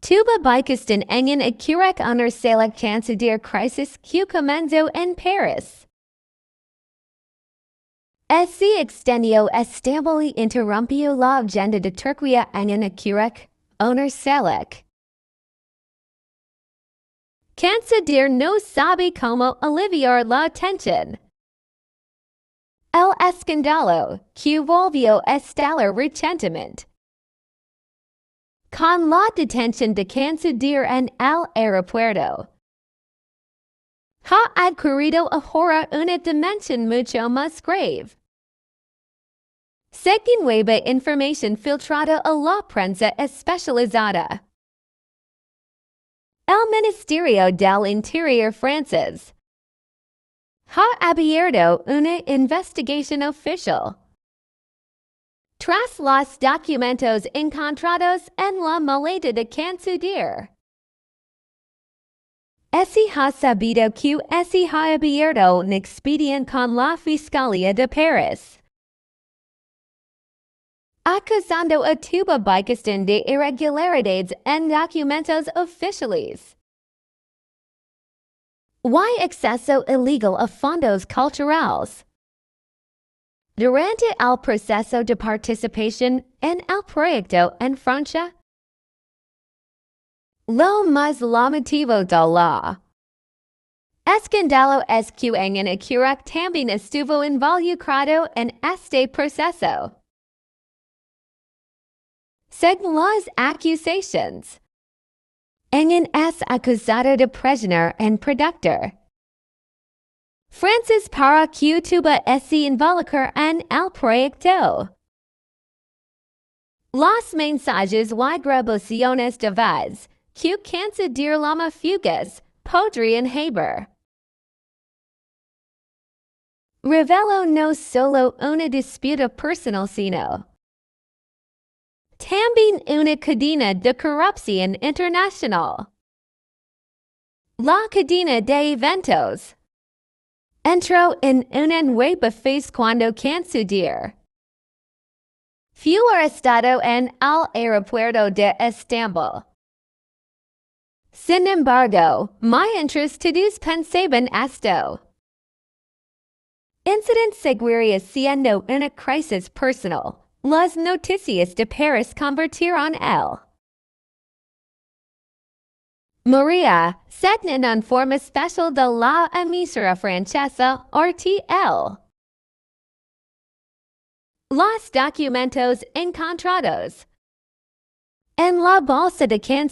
Tuba Bikistan Engen Akirek Honor Salak Cancedir Crisis Q Comenzo en Paris. Si extendio estabili interrumpio la agenda de Turquía Engen Akirek Honor Salak. Cancedir no sabe como aliviar la tensión. El escándalo que volvió estallar recientemente. Con la detención de Cancedir en el aeropuerto. Ha adquirido ahora una dimensión mucho más grave. Según nueva información filtrada a la prensa especializada. El Ministerio del Interior francés ha abierto una investigación oficial tras los documentos encontrados en la maleta de Cancedir. Se ha sabido que se ha abierto un expediente con la Fiscalía de Paris, acusando a Tuba Bikistan de irregularidades en documentos oficiales. Y acceso ilegal a fondos culturales. Durante el proceso de participación en el proyecto en Francia. Lo más llamativo de la escándalo es que Engen Akirek también estuvo involucrado en este proceso. Según las acusaciones, Engen es acusado de presionar en productor Francis para que Tuba se involucre en el proyecto. Los mensajes y grabaciones de voz que Cancedir llama fugas podrían haber revelado no solo una disputa personal sino también una cadena de corrupción internacional. La cadena de eventos entró en una nueva fase cuando Cancedir fue arrestado en el aeropuerto de Estambul. Sin embargo, my interesados pensaban esto. Incident seguiría siendo una crisis personal. Las noticias de Paris convirtieron el Maria según en forma especial de la emisora francesa RTL. Los documentos encontrados en la bolsa de Cancedir